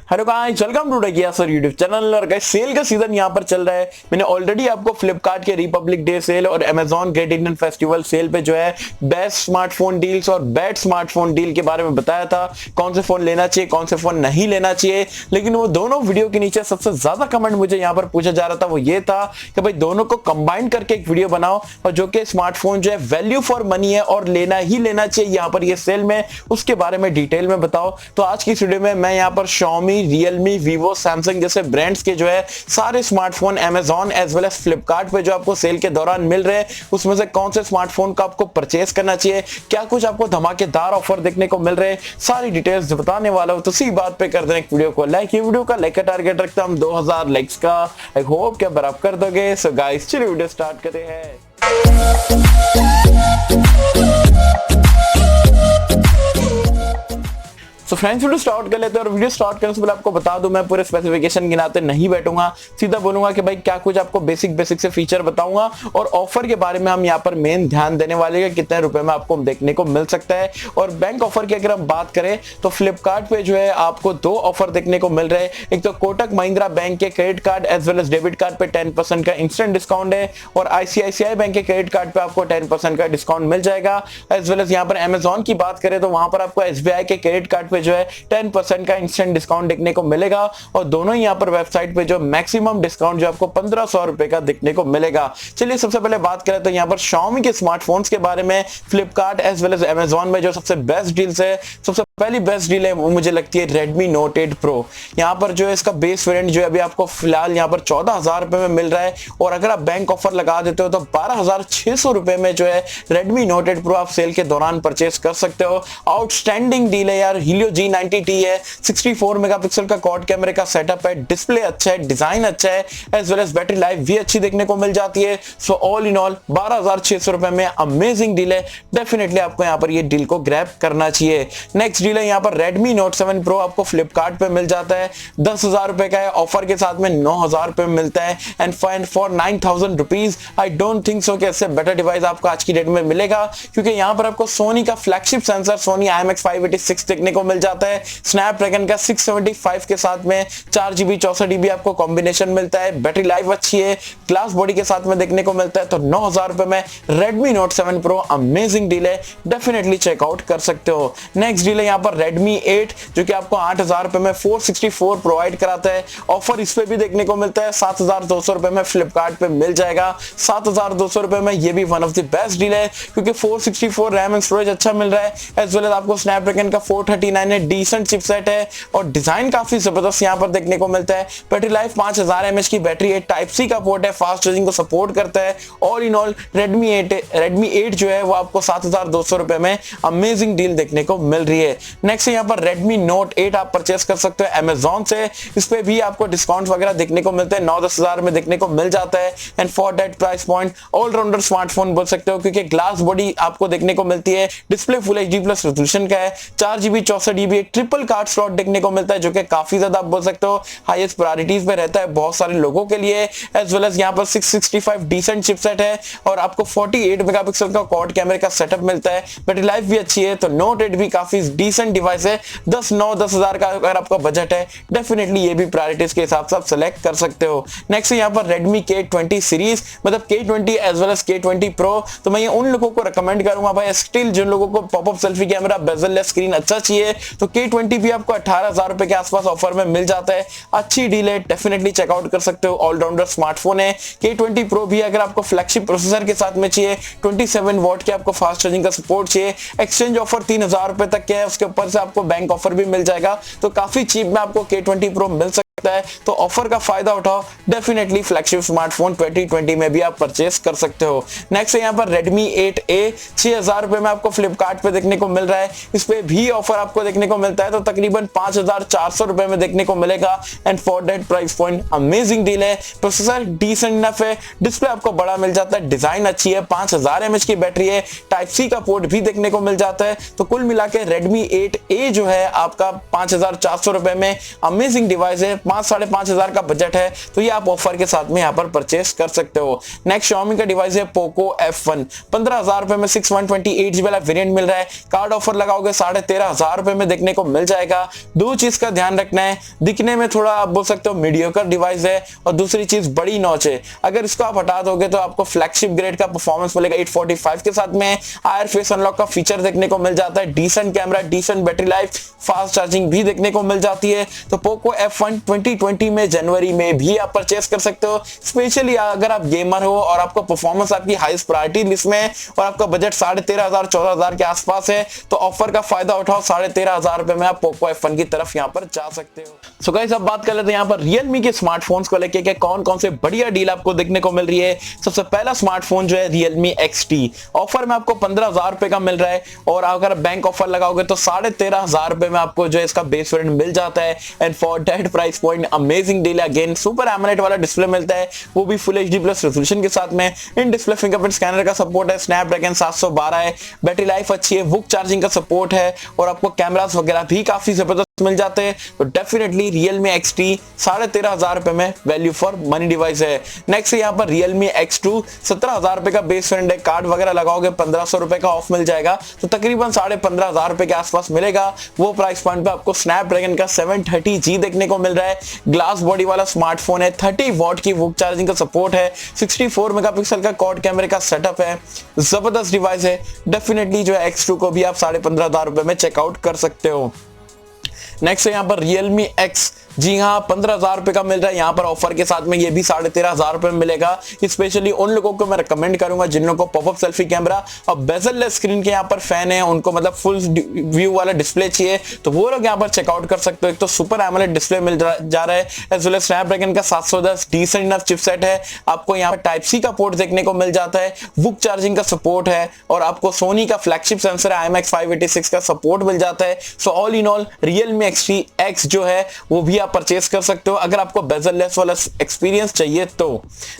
Hello guys, welcome to techy Yasar YouTube channel. और guys, sale का season यहाँ पर चल रहा है। मैंने ऑलरेडी आपको फ्लिपकार्ट के रिपब्लिक डे सेल और Amazon Great Indian Festival sale पे जो है बेस्ट स्मार्टफोन डील्स और बैड स्मार्टफोन डील के बारे में बताया था। कौन से फोन लेना चाहिए, कौन से फोन नहीं लेना चाहिए। लेकिन वो दोनों वीडियो के नीचे सबसे ज्यादा कमेंट मुझे यहाँ पर पूछा जा रहा था, वो ये था कि भाई दोनों को कंबाइन करके एक वीडियो बनाओ और जो कि स्मार्टफोन जो है वैल्यू फॉर मनी है और लेना ही लेना चाहिए यहाँ पर ये सेल में, उसके बारे में डिटेल में बताओ। तो आज की इस वीडियो में मैं यहाँ पर Xiaomi, रियलमी, वीवो, सैमसंग जैसे ब्रांड्स के जो है सारे smartphone Amazon as well as Flipkart पे जो आपको सेल के दौरान मिल रहे हैं, उसमें से कौन से स्मार्टफोन का आपको परचेस करना चाहिए, क्या कुछ आपको धमाकेदार ऑफर देखने को मिल रहे हैं, सारी डिटेल्स बताने वाला हूं। तो इसी बात पे कर दें एक वीडियो को लाइक। ये वीडियो का लाइक का टारगेट रखता हूं 2000 लाइक्स का। आई होप कि बराबर कर दोगे। सो गाइस, चलिए वीडियो स्टार्ट करते हैं। तो फ्रेंड्स, वीडियो स्टार्ट कर लेते हैं। और वीडियो स्टार्ट करने से पहले आपको बता दूं, मैं पूरे स्पेसिफिकेशन गिनाते नहीं बैठूंगा, सीधा बोलूंगा कि भाई क्या कुछ आपको बेसिक से फीचर बताऊंगा और ऑफर के बारे में हम यहाँ पर मेन ध्यान देने वाले हैं, कितने रुपए में आपको देखने को मिल सकता है। और बैंक ऑफर की अगर हम बात करें तो फ्लिपकार्ट पे जो है आपको दो ऑफर देखने को मिल रहे हैं। एक तो कोटक महिंद्रा बैंक के credit card as well as debit card पे 10% का इंस्टेंट डिस्काउंट है, और आईसीआईसीआई बैंक के क्रेडिट कार्ड पे आपको 10% का डिस्काउंट मिल जाएगा। एज वेल एज यहाँ पर अमेजॉन की बात करें तो वहां पर आपको एसबीआई के क्रेडिट कार्ड पे जो है 10% का इंस्टेंट डिस्काउंट देखने को मिलेगा। और दोनों ही यहाँ पर वेबसाइट पे जो मैक्सिमम डिस्काउंट जो आपको 1500 रुपए का देखने को मिलेगा। चलिए सबसे पहले बात करें तो यहाँ पर Xiaomi के स्मार्टफोन्स के बारे में। Flipkart as well as Amazon में जो सबसे बेस्ट डील्स है, सबसे पहली बेस्ट डील है वो मुझे लगती है Redmi Note 8 Pro। यहाँ पर जो है इसका बेस वेरिएंट जो है अभी आपको फिलहाल यहाँ पर 14,000 रुपए में मिल रहा है, और अगर आप बैंक ऑफर लगा देते हो तो 12,600 रुपए में जो है Redmi Note 8 Pro आप सेल के दौरान परचेस कर सकते हो। आउटस्टैंडिंग डील है यार। Helio G90T है, 64 मेगापिक्सल का क्वाड कैमरे का सेटअप है, डिस्प्ले अच्छा है, डिजाइन अच्छा है, as well as battery life भी अच्छी देखने को मिल जाती है। सो ऑल इन ऑल 12,600 रुपए में अमेजिंग डील है। डेफिनेटली आपको यहाँ पर ये डील को ग्रैब करना चाहिए। नेक्स्ट डील है यहाँ पर Redmi Note 7 Pro आपको फ्लिपकार्ट पे मिल जाता है, 10,000 रुपए का है, ऑफर के साथ में 9,000 रुपए में मिलता है। And fine for 9,000 rupees I don't think so कि इससे बेटर डिवाइस आपको आज की डेट में मिलेगा, क्योंकि यहाँ पर आपको सोनी का फ्लैगशिप सेंसर सोनी IMX586 देखने को मिल जाता है। स्नैपड्रैगन का 675 के साथ में 4GB 64GB आपको कॉम्बिनेशन मिलता है। बैटरी लाइफ अच्छी है, ग्लास बॉडी के साथ में देखने को मिलता है। तो 9,000 रुपए में Redmi Note 7 Pro amazing deal है, डेफिनेटली चेकआउट कर सकते हो। नेक्स्ट डील है यहाँ पर Redmi 8 जो कि आपको 8,000 रुपए में 464 प्रोवाइड कराता है। ऑफर इस पे भी देखने को मिलता है, 7,200 रुपए में फ्लिपकार्ट पे मिल जाएगा। 7,200 रुपए में ये भी one of the best deal है, क्योंकि 464 रैम एंड स्टोरेज अच्छा मिल रहा है, एज वेल एज आपको स्नैपड्रैगन का 439 है, डिसेंट चिपसेट है और डिजाइन काफी जबरदस्त यहाँ पर देखने को मिलता है। बैटरी लाइफ 5000 mAh की बैटरी है, टाइप सी का पोर्ट है, फास्ट चार्जिंग को सपोर्ट करता है। ऑल इन ऑल Redmi 8 जो है वो आपको 7,200 रुपए में अमेजिंग डील देखने को मिल रही है। नेक्स्ट यहाँ पर Redmi Note 8 आप परचेस कर सकते हो अमेजॉन से। इस पे भी आपको डिस्काउंट वगैरह देखने को मिलते हैं, 9-10 हजार में देखने को मिल जाता है। And for that price point allrounder smartphone बोल सकते हो, क्योंकि ग्लास बॉडी आपको देखने को मिलती है, display full HD plus resolution का है, 4GB 64GB एक ट्रिपल कार्ड स्लॉट देखने को मिलता है, जो कि काफी ज्यादा आप बोल सकते हो हाईएस्ट प्रायोरिटीज पे रहता है बहुत सारे लोगों के लिए। एज वेल एज यहाँ पर 665 डिसेंट चिपसेट है और आपको 48 मेगापिक्सल का क्वाड कैमरे का सेटअप मिलता है। बैटरी लाइफ भी अच्छी है, तो Note 8 भी काफी डिसेंट डिवाइस है। 10 हजार का अगर आपका बजट है, डेफिनेटली ये भी प्रायोरिटीज के हिसाब से आप सेलेक्ट कर सकते हो। नेक्स्ट यहाँ पर Redmi K20 सीरीज, मतलब K20 as well as K20 Pro। तो मैं ये उन लोगों को रिकमेंड करूंगा भाई, स्टिल जिन लोगों को popup selfie camera, bezel screen अच्छा चाहिए, तो K20 भी आपको 18,000 रुपए के आसपास ऑफर में मिल जाता है। अच्छी डील है, डेफिनेटली चेकआउट कर सकते हो। ऑलराउंडर स्मार्टफोन है। K20 Pro भी अगर आपको फ्लैगशिप प्रोसेसर के साथ में चाहिए, 27 वॉट के आपको फास्ट चार्जिंग का सपोर्ट चाहिए, एक्सचेंज ऑफर 3,000 रुपए तक के है, उसके ऊपर से आपको बैंक ऑफर भी मिल जाएगा, तो काफी चीप में आपको K20 Pro मिल सकता है। तो ऑफर का फायदा उठाओ, डेफिनेटली फ्लैगशिप स्मार्टफोन 2020 में भी आप परचेस कर सकते हो। नेक्स्ट है यहाँ पर Redmi 8A, 6,000 रुपए में आपको फ्लिपकार्ट पे देखने को मिल रहा है। इस पे भी ऑफर आपको देखने को मिलता है, तो तकरीबन 5,400 रुपए में देखने को मिलेगा। And for that price point amazing deal है। प्रोसेसर डिसेंट इनफ है, डिस्प्ले आपको बड़ा मिल जाता है, डिजाइन अच्छी है, 5000 mAh की बैटरी है, टाइप सी का पोर्ट भी देखने को मिल जाता है। तो कुल मिला के Redmi 8A जो है आपका 5,400 रुपए में अमेजिंग डिवाइस है। 5 साढ़े 5,000 का बजट है तो ये आप ऑफर के साथ में यहाँ पर परचेस कर सकते हो। नेक्स्ट Xiaomi का डिवाइस है पोको F1, 15,000 रुपए में 6/128GB वाला वेरिएंट मिल रहा है। कार्ड ऑफर लगाओगे 13,500 रुपए में देखने को मिल जाएगा। दो चीज का ध्यान रखना है, दिखने में थोड़ा आप बोल सकते हो मीडियोकर डिवाइस है और दूसरी चीज बड़ी नॉच है। अगर इसको आप हटा दोगे तो आपको फ्लैगशिप ग्रेड का परफॉर्मेंस मिलेगा 845 के साथ में। आयर फेस अनलॉक का फीचर देखने को मिल जाता है, decent camera, decent battery life, fast charging भी देखने को मिल जाती है। तो पोको F1 2020 में जनवरी में भी आप परचेस कर सकते हो। स्पेशली अगर आप गेमर हो और आपको परफॉर्मेंस आपकी हाईएस्ट प्रायोरिटी लिस्ट में है और आपका बजट 13,500 14,000 के आसपास है तो ऑफर का फायदा उठाओ। 13,500 रुपए में आप पोको F1 की तरफ यहाँ पर जा सकते हो। सो गाइस अब बात कर लेते हैं यहाँ पर Realme के स्मार्टफोन्स को लेके कि कौन कौन से बढ़िया डील आपको देखने को मिल रही है। सबसे पहला स्मार्टफोन जो है Realme XT, ऑफर में आपको 15,000 रुपए का मिल रहा है और अगर बैंक ऑफर लगाओगे तो 13,500 रुपए में आपको जो है इसका बेस वेरिएंट मिल जाता है। And for that price point amazing deal again, super AMOLED वाला डिस्प्ले मिलता है, वो भी फुल HD प्लस रेजोल्यूशन के साथ में। इन डिस्प्ले फिंगरप्रिंट स्कैनर का सपोर्ट है, स्नैपड्रैगन 712 है, बैटरी लाइफ अच्छी है, वुक चार्जिंग का सपोर्ट है और आपको कैमरास वगैरह भी काफी जबरदस्त मिल जाते हैं। तो डेफिनेटली Realme XT 13,500 रुपए में वैल्यू फॉर मनी डिवाइस है। नेक्स्ट यहाँ पर Realme X2, 17,000 रुपए का बेस वेरिएंट है, कार्ड वगैरह लगाओगे 1,500 रुपए का ऑफ मिल जाएगा तो तकरीबन 15,500 रुपए के आसपास मिलेगा। वो प्राइस पॉइंट पे आपको स्नैपड्रैगन का 730G देखने को मिल रहा है। ग्लास बॉडी वाला स्मार्टफोन है, 30 वॉट की वुक चार्जिंग का सपोर्ट है, 64 मेगापिक्सल का क्वाड कैमरे का सेटअप है, जबरदस्त डिवाइस है। डेफिनेटली जो है X2 को भी आप 15,500 रुपए में चेकआउट कर सकते हो। नेक्स्ट है यहाँ पर Realme X, जी हाँ 15,000 रुपए का मिल रहा है यहाँ पर ऑफर के साथ में, ये भी 13,500 रुपए में मिलेगा। स्पेशली उन लोगों को मैं रिकमेंड करूंगा जिन लोगों को पॉपअप सेल्फी कैमरा और बेजल स्क्रीन के यहाँ पर फैन है, उनको मतलब फुल व्यू वाला डिस्प्ले चाहिए तो वो लोग यहाँ पर चेकआउट कर सकते हो। एक तो सुपर एमोलेड डिस्प्ले मिल जा रहा है, एज वेल एज स्नैपड्रैगन का 710 डिसेंट इनफ चिपसेट है। आपको यहाँ पर टाइप सी का पोर्ट देखने को मिल जाता है, वुक चार्जिंग का सपोर्ट है और आपको सोनी का फ्लैगशिप सेंसर है IMX586 का सपोर्ट मिल जाता है। So all in all Realme XT X जो है वो भी आप परचेस कर सकते हो अगर आपको बेजललेस वाला एक्सपीरियंस चाहिए तो।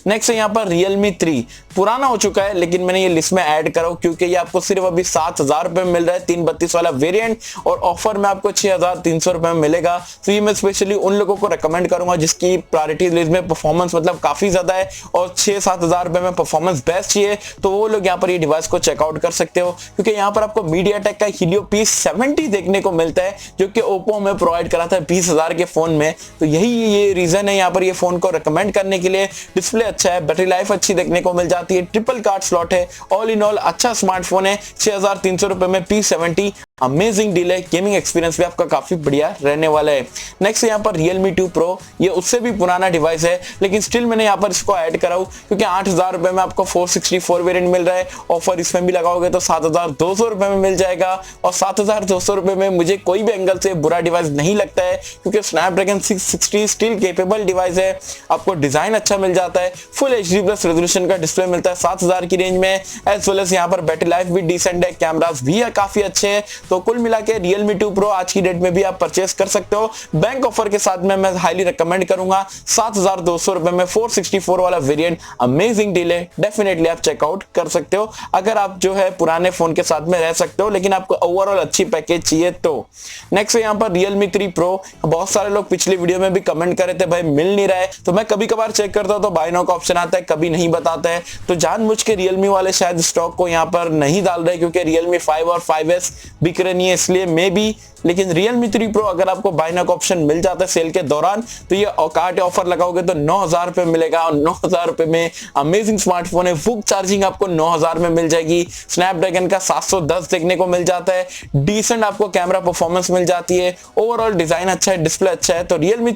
नेक्स्ट है यहाँ पर Realme 3, पुराना हो चुका है लेकिन मैंने ये लिस्ट में ऐड करा क्योंकि ये आपको सिर्फ अभी 7,000 रुपए में मिल रहा है, 332 वाला वेरिएंट और ऑफर में आपको 6,300 रुपए में मिलेगा। तो ये मैं स्पेशली उन लोगों को रेकमेंड करूंगा जिसकी प्रायोरिटी लिस्ट में परफॉर्मेंस मतलब काफी ज्यादा है और 6-7,000 रुपए में परफॉर्मेंस बेस्ट चाहिए तो वो लोग यहाँ पर ये डिवाइस को चेकआउट कर सकते हो क्योंकि यहाँ पर आपको मीडियाटेक का Helio P70 देखने को मिलता है जो कि ओप्पो में प्रोवाइड कराता है 20,000 के फोन में। तो यही ये रीजन है यहाँ पर ये फोन को रिकमेंड करने के लिए। डिस्प्ले अच्छा है, बैटरी लाइफ अच्छी देखने को मिल जाती है, ट्रिपल कार्ड स्लॉट है, ऑल इन ऑल अच्छा स्मार्टफोन है। 6,300 रुपए में P70 अमेजिंग डील है, गेमिंग एक्सपीरियंस भी आपका काफी बढ़िया रहने वाला है। नेक्स्ट यहाँ पर Realme 2 Pro, ये उससे भी पुराना डिवाइस है लेकिन स्टिल मैंने यहाँ पर इसको ऐड कराऊं क्योंकि 8,000 रुपए में आपको 464 वेरिएंट मिल रहा है। ऑफर इसमें भी लगाओगे तो 7,200 रुपए में मिल जाएगा और 7,200 रुपए में मुझे कोई भी एंगल से बुरा डिवाइस नहीं लगता है क्योंकि स्नैपड्रैगन 660 स्टिल केपेबल डिवाइस है। आपको डिजाइन अच्छा मिल जाता है, फुल HD प्लस रेजोल्यूशन का डिस्प्ले मिलता है 7,000 की रेंज में, एज वेल एज यहाँ पर बैटरी लाइफ भी डिसेंट है, कैमरास भी काफी अच्छे हैं। तो कुल मिला के Realme 2 Pro आज की डेट में भी आप परचेस कर सकते हो। बैंक ऑफर के साथ में मैं हाईली रिकमेंड करूंगा। 7,200 रुपए में 464 वाला वेरिएंट अमेजिंग डील है, डेफिनेटली आप चेकआउट कर सकते हो अगर आप जो है पुराने फोन के साथ में रह सकते हो लेकिन आपको ओवरऑल अच्छी पैकेज चाहिए तो। नेक्स्ट है यहाँ पर Realme 3 Pro, बहुत सारे लोग पिछली वीडियो में भी कमेंट कर रहे थे भाई मिल नहीं रहा है तो मैं कभी कभार चेक करता हूँ तो बाय नाउ का ऑप्शन आता है, कभी नहीं बताता है तो जानबूझ के Realme वाले शायद स्टॉक को यहाँ पर नहीं डाल रहे क्योंकि Realme 5 और 5S बिक रहे नहीं है इसलिए मे बी। लेकिन Realme 3 Pro अगर आपको बाय नाउ का ऑप्शन मिल जाता है सेल के दौरान तो ये कार्ड ऑफर लगाओगे तो 9,000 रुपए मिलेगा और 9,000 रुपए में अमेजिंग स्मार्टफोन है। वुक चार्जिंग आपको 9,000 में मिल जाएगी, स्नैपड्रैगन का 710 देखने को मिल जाता है, डिसेंट आपको कैमरा परफॉर्मेंस मिल जाती है, ओवरऑल डिजाइन अच्छा है, डिस्प्ले अच्छा है। तो Realme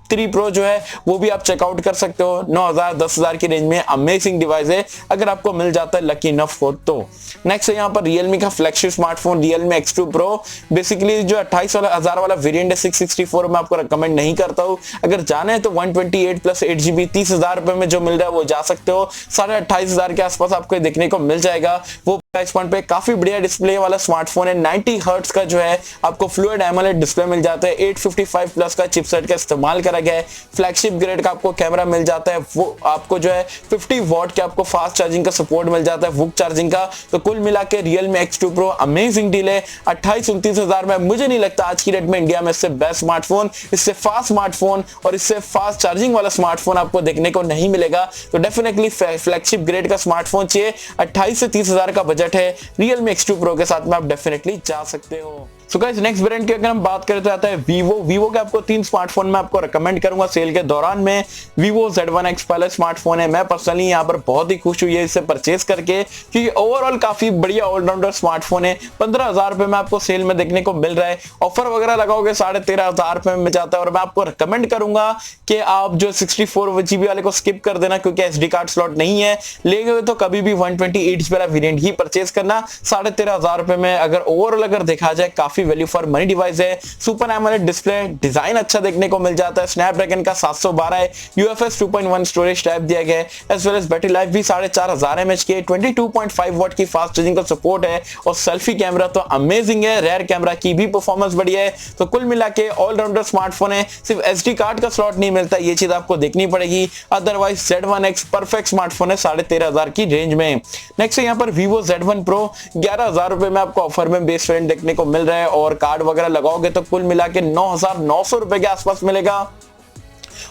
3 Pro जो है वो भी आप चेकआउट कर सकते हो। 9,000 10,000 की रेंज में अमेजिंग डिवाइस है अगर आपको मिल जाता है लकी इनफ हो तो। नेक्स्ट है यहाँ पर Realme का flagship smartphone Realme X2 Pro, basically जो 28,000 वाला वेरिएंट है 664 में आपको रिकमेंड नहीं करता हूँ। अगर जाना है तो 128 प्लस 8GB 30,000 रुपए में जो मिल रहा है वो जा सकते हो। 28,500 के आसपास आपको देखने को मिल जाएगा। वो प्राइस पॉइंट पे काफी बढ़िया डिस्प्ले वाला स्मार्टफोन है। 90 हर्ट्ज का जो है आपको फ्लूइड एमोलेड डिस्प्ले मिल जाता है। 855 प्लस का चिपसेट का इस्तेमाल करा गया है। फ्लैगशिप ग्रेड का आपको कैमरा मिल जाता है। वो आपको जो है 50 वॉट के आपको फास्ट चार्जिंग का सपोर्ट मिल जाता है, वुक चार्जिंग का। तो कुल मिला के Realme X2 Pro amazing deal है 28-29 हजार में। मुझे नहीं लगता आज की डेट में इंडिया में इससे बेस्ट स्मार्टफोन, इससे फास्ट स्मार्टफोन और इससे फास्ट चार्जिंग वाला स्मार्टफोन आपको देखने को नहीं मिलेगा। तो डेफिनेटली फ्लैगशिप ग्रेड का स्मार्टफोन चाहिए, 28 से 30 हजार का बजट है, Realme X2 Pro के साथ में आप डेफिनेटली जा सकते हो। सो गाइस नेक्स्ट ब्रांड की अगर हम बात करें तो आता है वीवो के आपको 3 स्मार्टफोन में आपको रेकमेंड करूंगा सेल के दौरान में। वीवो Z1X पहला स्मार्टफोन है। मैं पर्सनली यहाँ पर बहुत ही खुश हुई है इसे परचेज करके, क्योंकि ओवरऑल काफी बढ़िया ऑलराउंडर स्मार्टफोन है। 15,000 रुपए में आपको सेल में देखने को मिल रहा है। ऑफर वगैरह लगाओगे 13,500 रुपए में मिल जाता है। और मैं आपको रिकमेंड करूंगा कि आप जो 64 GB वाले को स्किप कर देना, क्योंकि SD कार्ड स्लॉट नहीं है। लेंगे तो कभी भी 128 वाला वेरिएंट ही परचेज करना। 13,500 रुपए में अगर ओवरऑल अगर देखा जाए काफी वैल्यू फॉर मनी डिवाइस है। सुपर एमोलेड डिस्प्ले, डिजाइन अच्छा देखने को मिल जाता है। स्नैपड्रैगन का 712 है। UFS 2.1 स्टोरेज टाइप दिया गया है। As well as battery life भी 4,500 mAh की 22.5 वॉट की फास्ट चार्जिंग का सपोर्ट है। और सेल्फी कैमरा तो अमेजिंग है, रेयर कैमरा की भी परफॉर्मेंस बढ़िया है। तो कुल मिला के ऑलराउंडर स्मार्टफोन है। सिर्फ SD कार्ड का स्लॉट नहीं मिलता, ये चीज आपको देखनी पड़ेगी। अदरवाइज Z1X परफेक्ट स्मार्टफोन है 13,500 की रेंज में। नेक्स्ट है यहाँ पर Vivo Z1 Pro 11,000 रुपए में आपको ऑफर में बेस वेरिएंट देखने को मिल रहा है। और कार्ड वगैरह लगाओगे तो कुल मिला के 9,900 रुपए के आसपास मिलेगा।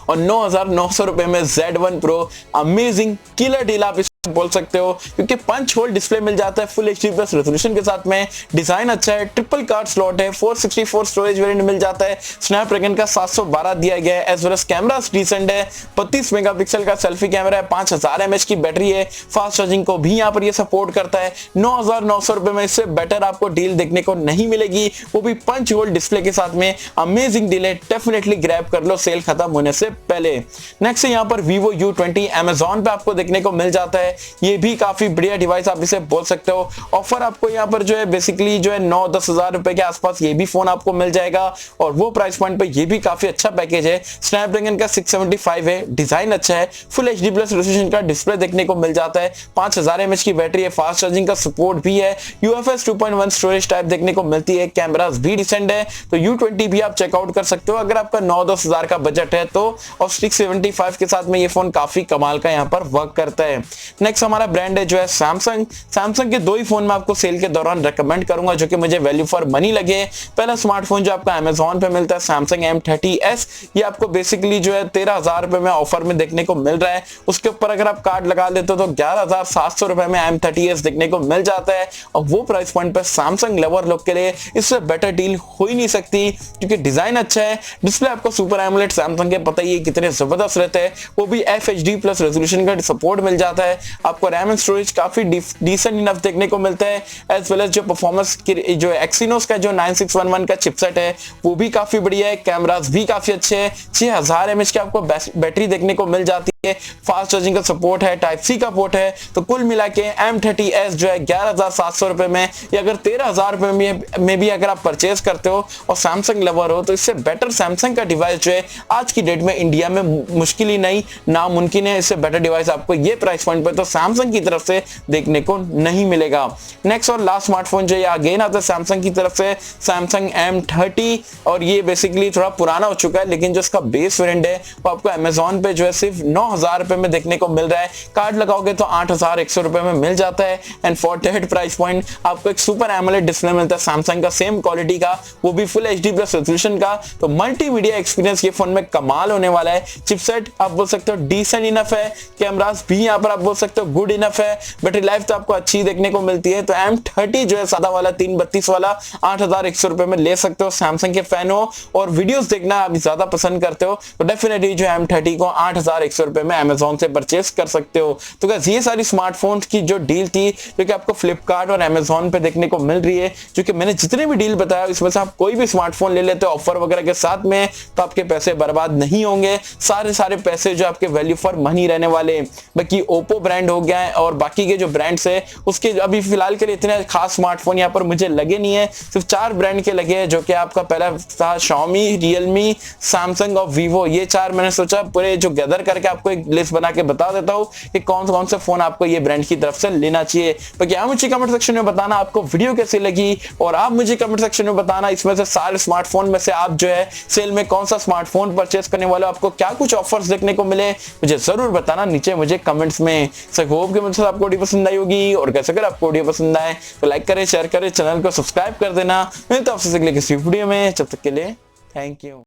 और 9,900 रुपए में Z1 Pro amazing killer deal आप बोल सकते हो, क्योंकि पंच होल डिस्प्ले मिल जाता है फुल HD प्लस रेजोल्यूशन के साथ में। डिजाइन अच्छा है, ट्रिपल कार्ड स्लॉट है, 464 स्टोरेज वेरिएंट मिल जाता है। स्नैपड्रैगन का 712 दिया गया है। As well as camera decent है, 32 मेगापिक्सल का सेल्फी कैमरा है, 5,000 mAh की बैटरी है। फास्ट चार्जिंग को भी यहाँ पर ये सपोर्ट करता है। 9,900 रुपए में इससे बेटर आपको डील देखने को नहीं मिलेगी, वो भी पंच होल डिस्प्ले के साथ में। अमेजिंग डील है, डेफिनेटली ग्रैब कर लो सेल खत्म होने से पहले। नेक्स्ट है यहाँ पर Vivo U20 Amazon पे आपको देखने को मिल जाता है। ये भी काफी बढ़िया डिवाइस आप इसे बोल सकते हो। ऑफर आपको यहाँ पर जो है बेसिकली जो है 9-10 हजार रुपए के आसपास ये भी फोन आपको मिल जाएगा। और वो प्राइस पॉइंट पे ये भी काफी अच्छा पैकेज है। स्नैपड्रैगन का 675 है, डिजाइन अच्छा है, फुल HD प्लस रेजोल्यूशन का डिस्प्ले देखने को मिल जाता है। 5,000 mAh की बैटरी है, फास्ट चार्जिंग का सपोर्ट भी है। UFS 2.1 स्टोरेज टाइप देखने को मिलती है। कैमरास भी डिसेंट है। तो U20 भी आप चेकआउट कर सकते हो अगर आपका 9-10 हजार का बजट है तो। और 675 के साथ में ये फोन काफी कमाल का यहाँ पर वर्क करता है। नेक्स्ट हमारा ब्रांड है जो है सैमसंग के 2 ही फोन में आपको सेल के दौरान रेकमेंड करूंगा जो कि मुझे वैल्यू फॉर मनी लगे। पहला स्मार्टफोन जो आपको Amazon पे मिलता है Samsung M30s, ये आपको बेसिकली जो है 13,000 रुपए में ऑफर में देखने को मिल रहा है। उसके ऊपर अगर आप कार्ड लगा लेते हो तो 11,700 रुपए में M30s देखने को मिल जाता है। और वो प्राइस पॉइंट पर Samsung लवर लोग के लिए इससे बेटर डील हो ही नहीं सकती, क्योंकि डिजाइन अच्छा है। डिस्प्ले आपको सुपर एमोलेड Samsung के पता ही है कितने जबरदस्त रहते हैं, वो भी FHD प्लस रेजोल्यूशन का सपोर्ट मिल जाता है। आपको रैम एंड स्टोरेज काफी डिसेंट इनफ देखने को मिलता है। एज वेल एज जो परफॉर्मेंस की जो एक्सिनोस का जो 9611 का चिपसेट है वो भी काफी बढ़िया है। कैमरास भी काफी अच्छे हैं। 6,000 mAh की आपको बैटरी देखने को मिल जाती है। फास्ट चार्जिंग का सपोर्ट है, टाइप सी का पोर्ट है। तो कुल मिला के M30s जो है 11,700 रुपए में, या अगर 13,000 रुपए में भी अगर आप परचेज करते हो और सैमसंग लवर हो तो इससे बेटर सैमसंग का डिवाइस जो है आज की डेट में इंडिया में मुश्किल ही नहीं नामुमकिन है। इससे बेटर डिवाइस आपको ये प्राइस पॉइंट पर तो सैमसंग की तरफ से देखने को नहीं मिलेगा। नेक्स्ट और लास्ट स्मार्टफोन जो है अगेन आता है सैमसंग की तरफ से, सैमसंग M30। और ये बेसिकली थोड़ा पुराना हो चुका है, लेकिन जो इसका बेस वेरिएंट है वो आपको Amazon पे जो है सिर्फ 9,000 रुपए में देखने को मिल रहा है। कार्ड लगाओगे तो 8,100 रुपए में मिल जाता है। And for that price point आपको एक सुपर एमोलेड डिस्प्ले मिलता है सैमसंग का, सेम क्वालिटी का, वो भी फुल HD प्लस रेजोल्यूशन का। तो मल्टीमीडिया एक्सपीरियंस ये फोन में कमाल होने वाला है। चिपसेट आप बोल सकते हो डिसेंट इनफ है। कैमरास भी यहाँ पर आप बोल सकते हो गुड इनफ है। बैटरी लाइफ तो आपको अच्छी देखने को मिलती है। तो M30 जो है सादा वाला 332 वाला 8,100 रुपए में ले सकते हो। सैमसंग के फैन हो और वीडियोस देखना आप ज्यादा पसंद करते हो तो डेफिनेटली जो M30 को 8,100 रुपए में Amazon से परचेस कर सकते हो। तो गाइस ये सारी स्मार्टफोन्स की जो डील थी जो कि आपको फ्लिपकार्ट और Amazon पे देखने को मिल रही है, जो कि मैंने जितने भी डील बताया इसमें से आप कोई भी स्मार्टफोन ले लेते हो ऑफर वगैरह के साथ में तो आपके पैसे बर्बाद नहीं होंगे। सारे पैसे जो आपके वैल्यू फॉर मनी रहने वाले। बाकी ओप्पो ब्रांड हो गया है और बाकी के जो ब्रांड्स है उसके अभी फिलहाल के लिए इतने खास स्मार्टफोन यहाँ पर मुझे लगे नहीं है। सिर्फ 4 ब्रांड के लगे हैं, जो कि आपका पहला था Xiaomi, Realme, Samsung और Vivo। ये 4 मैंने सोचा पूरे जो गैदर करके आपको आपको एक लिस्ट बना के बता देता हूँ कि कौन कौन से फोन आपको ये ब्रांड की तरफ से लेना चाहिए। तो क्या मुझे कमेंट सेक्शन में बताना आपको वीडियो कैसी लगी, और आप मुझे कमेंट सेक्शन में बताना इसमें से सारे स्मार्टफोन में से आप जो है सेल में कौन सा स्मार्टफोन परचेस करने वाले हो, आपको क्या कुछ ऑफर्स देखने को मिले मुझे जरूर बताना नीचे मुझे कमेंट्स में। सो होप कि मुझे आपको वीडियो पसंद आई होगी, और कैसे अगर आपको वीडियो पसंद आए तो लाइक करें, शेयर करें, चैनल को सब्सक्राइब कर देना। मिलते हैं आपसे अगले किसी वीडियो में, जब तक के लिए थैंक यू।